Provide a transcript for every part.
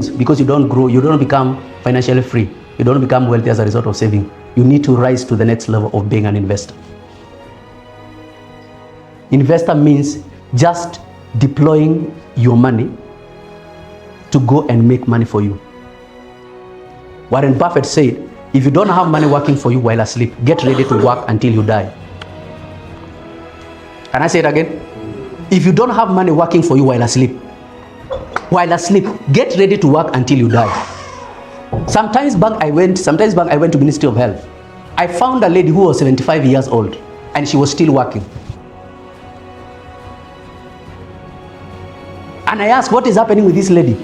because you don't grow, you don't become financially free, you don't become wealthy as a result of saving. You need to rise to the next level of being an investor. Investor means just deploying your money to go and make money for you. Warren Buffett said, if you don't have money working for you while asleep, get ready to work until you die. Can I say it again? If you don't have money working for you while asleep, get ready to work until you die. Sometimes back I went to Ministry of Health. I found a lady who was 75 years old and she was still working. And I asked, what is happening with this lady?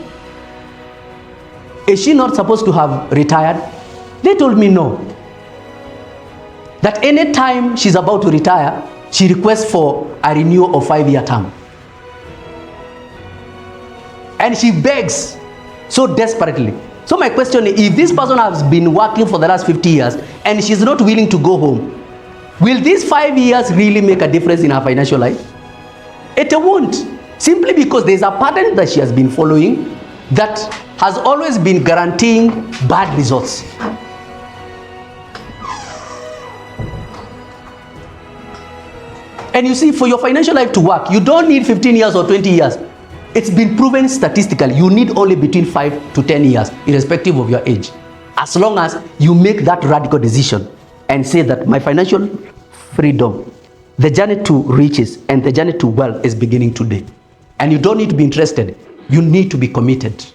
Is she not supposed to have retired? They told me no. That any time she's about to retire, she requests for a renewal of 5-year term. And she begs so desperately. So my question is, if this person has been working for the last 50 years and she's not willing to go home, will these 5 years really make a difference in her financial life? It won't. Simply because there's a pattern that she has been following that has always been guaranteeing bad results. And you see, for your financial life to work, you don't need 15 years or 20 years. It's been proven statistically, you need only between 5 to 10 years, irrespective of your age. As long as you make that radical decision and say that my financial freedom, the journey to riches and the journey to wealth is beginning today. And you don't need to be interested, you need to be committed.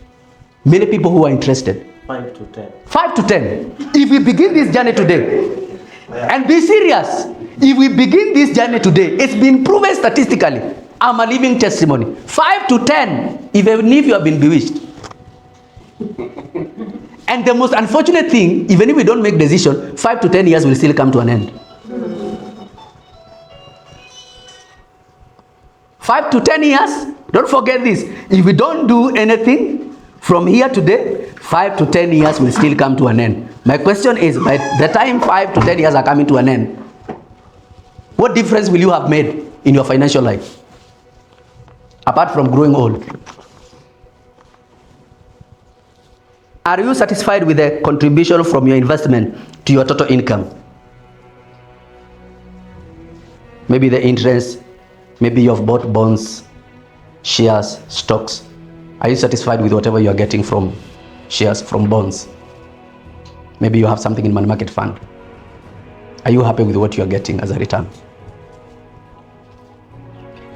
Many people who are interested. 5 to 10. 5 to 10. If we begin this journey today, and be serious, if we begin this journey today, it's been proven statistically. I'm a living testimony. 5 to 10, even if you have been bewitched. And the most unfortunate thing, even if we don't make decision, 5 to 10 years will still come to an end. 5 to 10 years, don't forget this. If we don't do anything from here today, 5 to 10 years will still come to an end. My question is, by the time 5 to 10 years are coming to an end, what difference will you have made in your financial life? Apart from growing old. Are you satisfied with the contribution from your investment to your total income? Maybe the interest, maybe you have bought bonds, shares, stocks. Are you satisfied with whatever you are getting from shares, from bonds? Maybe you have something in money market fund. Are you happy with what you are getting as a return?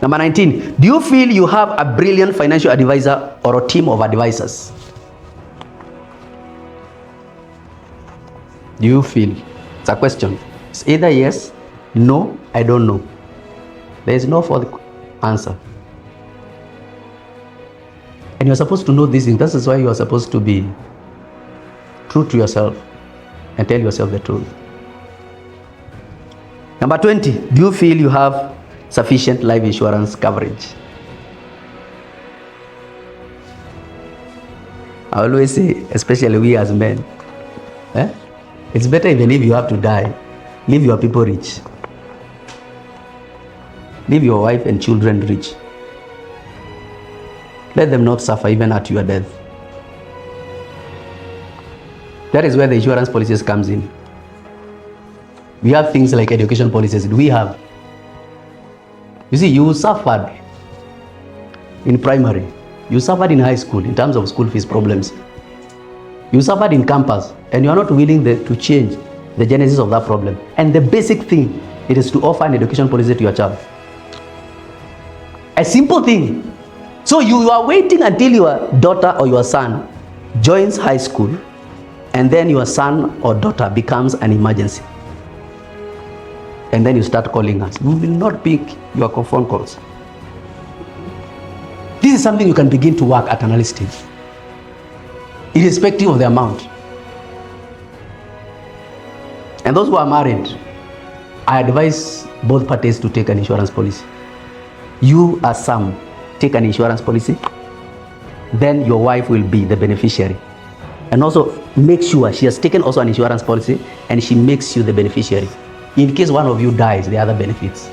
Number 19, do you feel you have a brilliant financial advisor or a team of advisors? Do you feel? It's a question. It's either yes, no, I don't know. There is no for the answer. And you're supposed to know these things. This is why you are supposed to be true to yourself and tell yourself the truth. Number 20, do you feel you have sufficient life insurance coverage? I always say, especially we as men, it's better even if you have to die, leave your people rich. Leave your wife and children rich. Let them not suffer even at your death. That is where the insurance policies comes in. We have things like education policies. We have. You see, you suffered in primary. You suffered in high school in terms of school fees problems. You suffered in campus, and you are not willing to change the genesis of that problem. And the basic thing, it is to offer an education policy to your child. A simple thing. So you are waiting until your daughter or your son joins high school, and then your son or daughter becomes an emergency. And then you start calling us. We will not pick your phone calls. This is something you can begin to work at an early stage, irrespective of the amount. And those who are married, I advise both parties to take an insurance policy. You as Sam, take an insurance policy, then your wife will be the beneficiary. And also make sure she has taken also an insurance policy and she makes you the beneficiary. In case one of you dies, the other benefits.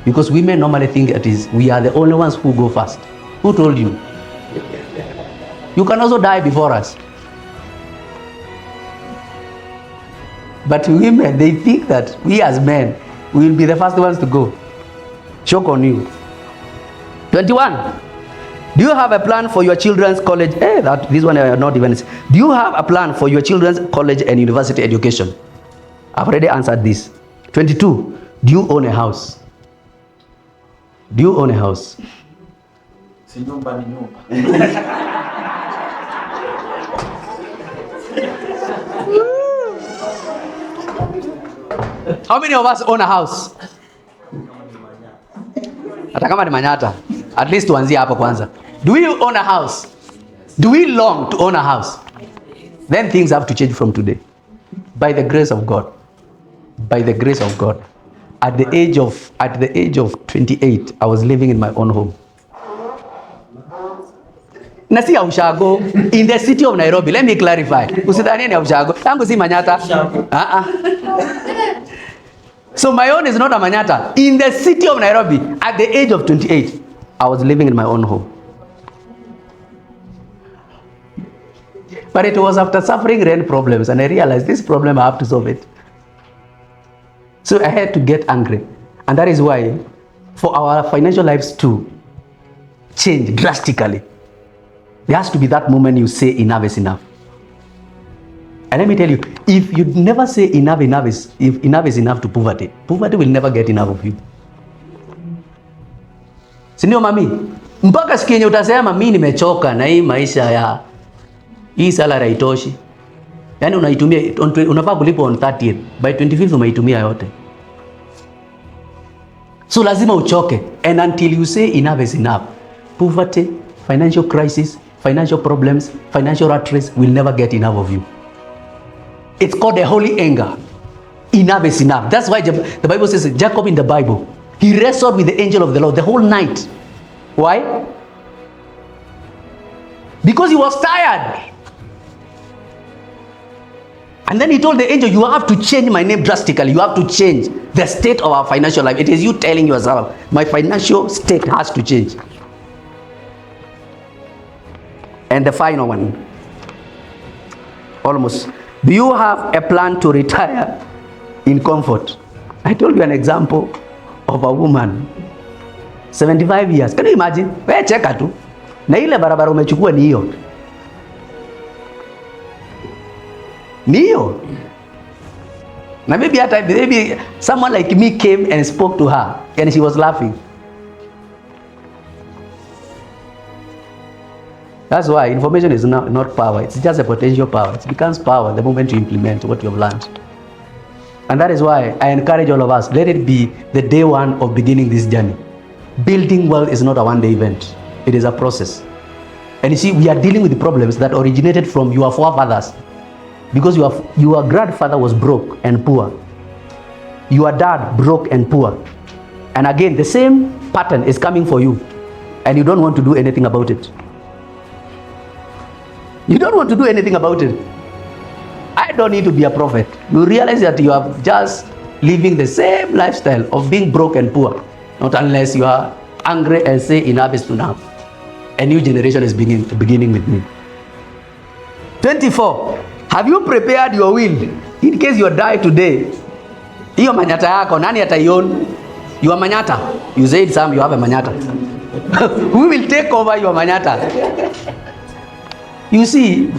Because women normally think it is we are the only ones who go first. Who told you? You can also die before us. But women, they think that we as men will be the first ones to go. Shock on you. 21. Do you have a plan for your children's college? This one I not even. Do you have a plan for your children's college and university education? I've already answered this. 22. Do you own a house? Do you own a house? How many of us own a house? Hata kama ni Manyata. At least tuanzie hapo kwanza. Do we own a house? Do we long to own a house? Then things have to change from today. By the grace of God. By the grace of God. At the age of 28, I was living in my own home. Na si ya ushago in the city of Nairobi. Let me clarify. Usidhani ni ya ushago. Tangu si Manyata. So my own is not a Manyata. In the city of Nairobi, at the age of 28, I was living in my own home. But it was after suffering rent problems, and I realized this problem, I have to solve it. So I had to get angry. And that is why, for our financial lives to change drastically, there has to be that moment you say enough is enough. And let me tell you, if you never say enough is enough to poverty, poverty will never get enough of you. Sindio mami? Mpaka siku yenye utasema mimi nimechoka na hii maisha ya hii salary haitoshi. Yaani unaitumia, unafaa kulipa on 30th, by 25th umeitumia yote. So lazima uchoke, and until you say enough is enough, poverty, financial crisis, financial problems, financial rat race will never get enough of you. It's called a holy anger. Enough is enough. That's why the Bible says Jacob in the Bible, he wrestled with the angel of the Lord the whole night. Why? Because he was tired. And then he told the angel, you have to change my name drastically. You have to change the state of our financial life. It is you telling yourself, my financial state has to change. And the final one, almost. Do you have a plan to retire in comfort? I told you an example of a woman, 75 years. Can you imagine? Wewe cheka tu. Na ile barabara umechukua ni hiyo. Ni hiyo. Na maybe someone like me came and spoke to her and she was laughing. That's why information is not power. It's just a potential power. It becomes power the moment you implement what you have learned. And that is why I encourage all of us, let it be the day one of beginning this journey. Building wealth is not a one-day event. It is a process. And you see, we are dealing with the problems that originated from your forefathers. Because your grandfather was broke and poor. Your dad broke and poor. And again, the same pattern is coming for you. And you don't want to do anything about it. You don't want to do anything about it. I don't need to be a prophet. You realize that you are just living the same lifestyle of being broke and poor. Not unless you are angry and say enough is enough. A new generation is beginning with me. 24. Have you prepared your will in case you die today? Hiyo manyata yako, nani ataion? You are manyata. You said some, you have a manyata. Who will take over your manyata? You see,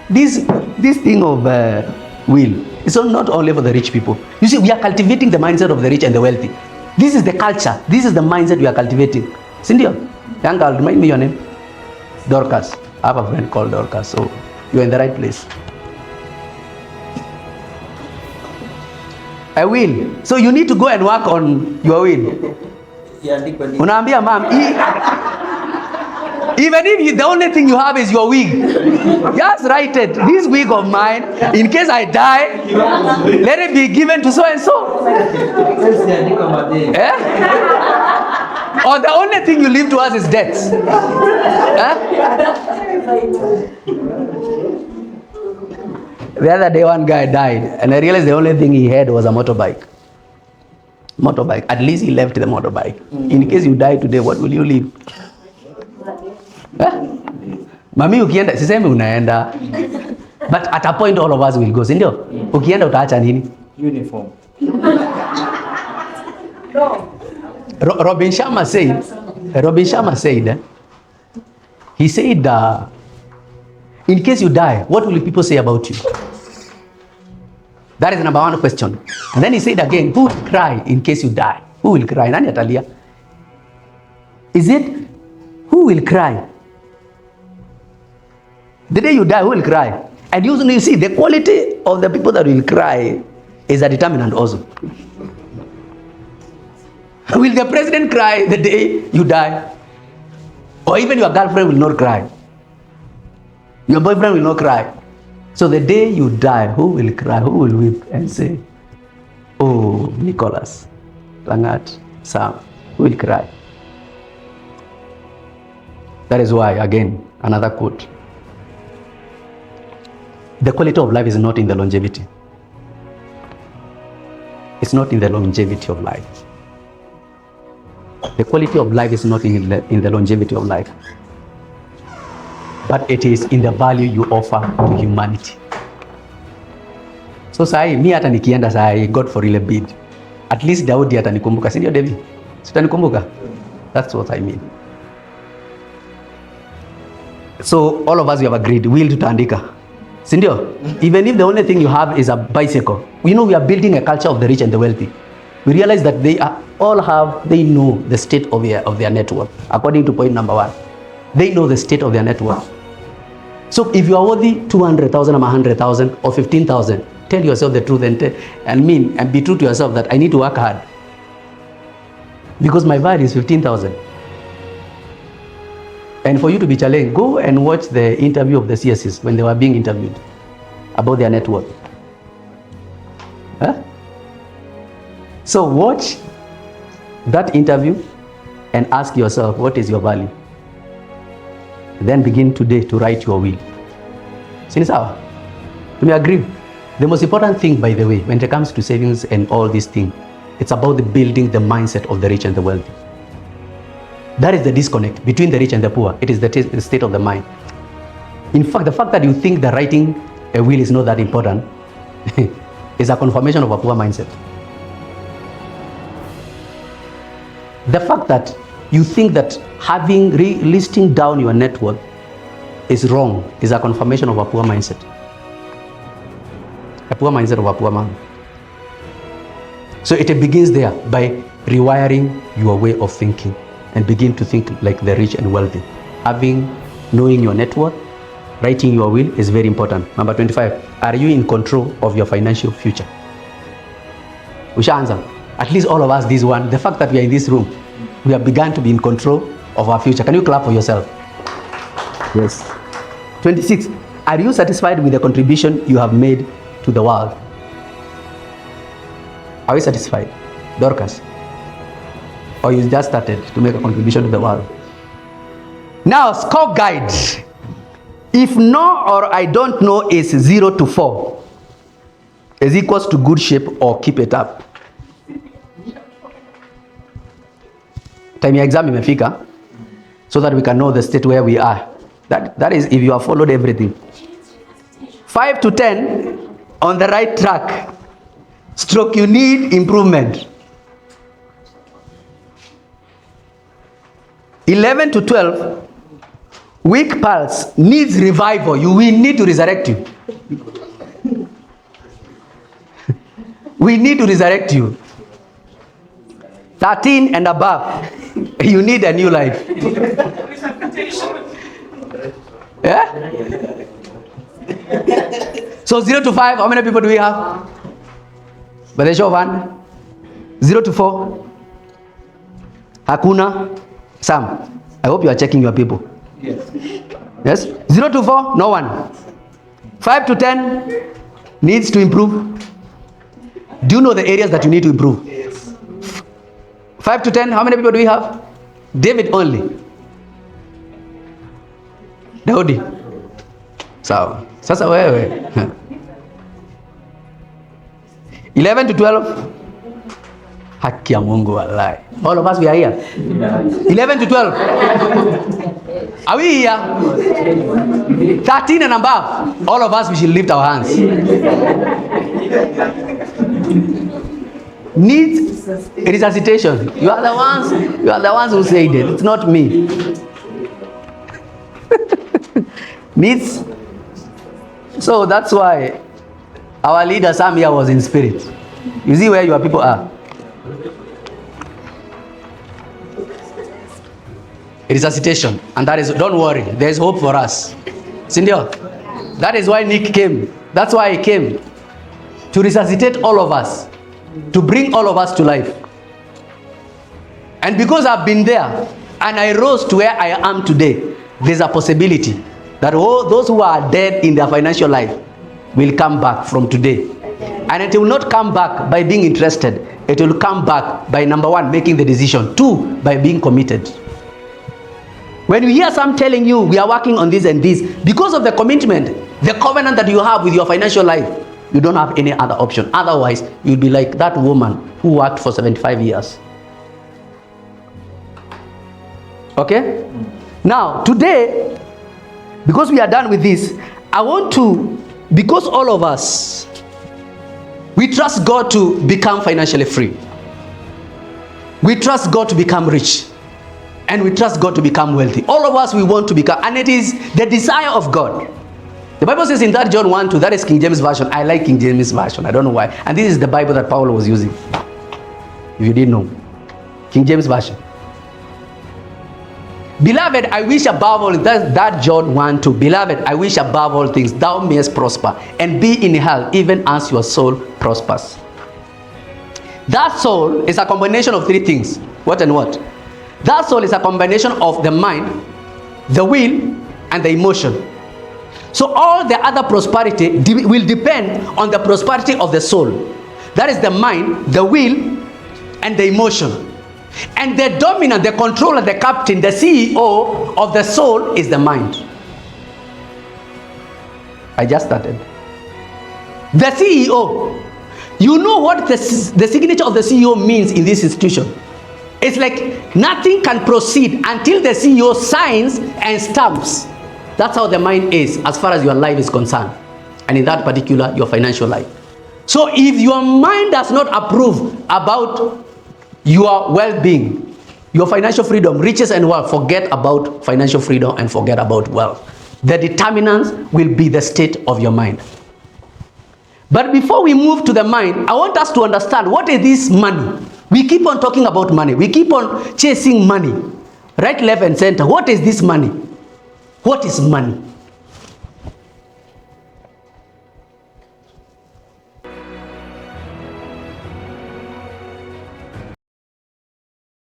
this thing of will is not only for the rich people. You see, we are cultivating the mindset of the rich and the wealthy. This is the culture. This is the mindset we are cultivating. Cindy, young girl, remind me your name. Dorcas. I have a friend called Dorcas, so you are in the right place. A will. So you need to go and work on your will. Unaambia mom, even if the only thing you have is your wig, just write it. This wig of mine, in case I die, let it be given to so and so. Or the only thing you leave to us is debts. The other day one guy died and I realized the only thing he had was a motorbike. At least he left the motorbike. In case you die today, what will you leave? Mami ukienda, sisemi unaenda. But at a point all of us will go, si ndio? Ukienda utaacha nini? Uniform. Robin Sharma said, he said, in case you die, what will people say about you? That is the number one question. And then he said again, who will cry in case you die? Who will cry? Nani atalia? Is it, who will cry? The day you die, who will cry? And usually you see, the quality of the people that will cry is a determinant also. Will the president cry the day you die? Or even your girlfriend will not cry. Your boyfriend will not cry. So the day you die, who will cry? Who will weep and say, oh, Nicholas, Langat, Sam, who will cry? That is why, again, another quote. The quality of life is not in the longevity. It's not in the longevity of life. The quality of life is not in the longevity of life, but it is in the value you offer to humanity. So sahi, mi hata nikienda sahi, God for real bid. At least Daudi atanikumbuka, si ndio David? Sitanikumbuka? That's what I mean. So all of us, we have agreed, will tutaandika. Si ndio? Even if the only thing you have is a bicycle. We know we are building a culture of the rich and the wealthy. We realize that they know the state of their network. According to point number 1, they know the state of their network. So if you are worthy 200,000 or 100,000 or 15,000, tell yourself the truth and be true to yourself that I need to work hard because my value is 15,000. And for you to be challenged, go and watch the interview of the CSs when they were being interviewed about their network. Huh? So watch that interview and ask yourself, what is your value? Then begin today to write your will. Sini sawa? Do you agree? The most important thing, by the way, when it comes to savings and all these things, it's about the building the mindset of the rich and the wealthy. That is the disconnect between the rich and the poor. It is the state of the mind. In fact, the fact that you think that writing a will is not that important is a confirmation of a poor mindset. The fact that you think that having listing down your net worth is wrong is a confirmation of a poor mindset. A poor mindset of a poor man. So it begins there by rewiring your way of thinking and begin to think like the rich and wealthy. Knowing your net worth, writing your will is very important. Number 25, are you in control of your financial future? We shall answer. At least all of us, this one, the fact that we are in this room, we have begun to be in control of our future. Can you clap for yourself? Yes. 26, are you satisfied with the contribution you have made to the world? Are you satisfied? Dorcas? Or you just started to make a contribution to the world? Now, score guide. If no or I don't know is 0 to 4, is equals to good shape or keep it up. Time ya exam imefika, so that we can know the state where we are. That is if you have followed everything. 5 to 10 on the right track. Stroke, you need improvement. 11 to 12, weak pulse, needs revival. We need to resurrect you. We need to resurrect you. 13 and above, you need a new life. Yeah? So 0 to 5, how many people do we have? By the show of hand. 0 to 4. Hakuna. Sam, I hope you are checking your people. Yes. Yes? 0 to 4, no one. 5 to 10, needs to improve. Do you know the areas that you need to improve? Yes. 5 to 10, how many people do we have? David only. Daudi. Sawa. Sasa wewe. 11 to 12. Haki ya Mungu wallahi. All of us we are here. 11 to 12. Are we here? 13 and above. All of us we should lift our hands. Needs resuscitation. You are the ones who said it. It's not me. Needs. So that's why our leader Sam here was in spirit. You see where your people are. Resuscitation. And that is, don't worry, there is hope for us. Sindio? That is why Nick came. That's why he came. To resuscitate all of us. To bring all of us to life. And because I've been there and I rose to where I am today, there's a possibility that all those who are dead in their financial life will come back from today. And it will not come back by being interested. It will come back by, number one, making the decision. Two, by being committed. When you hear some telling you, we are working on this and this, because of the commitment, the covenant that you have with your financial life, you don't have any other option. Otherwise, you'll be like that woman who worked for 75 years. Okay? Now, today, because we are done with this, I want to, because all of us, we trust God to become financially free. We trust God to become rich. And we trust God to become wealthy. All of us, we want to become, and it is the desire of God. The Bible says in that John 1:2, that is King James Version. I like King James Version. I don't know why. And this is the Bible that Paul was using. If you didn't know. King James Version. Beloved, I wish above all, that John 1:2. Beloved, I wish above all things thou mayest prosper and be in health, even as your soul prospers. That soul is a combination of three things. What and what? That soul is a combination of the mind, the will, and the emotion. So all the other prosperity will depend on the prosperity of the soul. That is the mind, the will, and the emotion. And the dominant, the controller, the captain, the CEO of the soul is the mind. I just started. The CEO. You know what the signature of the CEO means in this institution? It's like nothing can proceed until the CEO signs and stamps. That's how the mind is as far as your life is concerned. And in that particular, your financial life. So if your mind does not approve about your well-being, your financial freedom, riches and wealth, forget about financial freedom and forget about wealth. The determinants will be the state of your mind. But before we move to the mind, I want us to understand, what is this money? We keep on talking about money. We keep on chasing money. Right, left, and center. What is this money? What is money?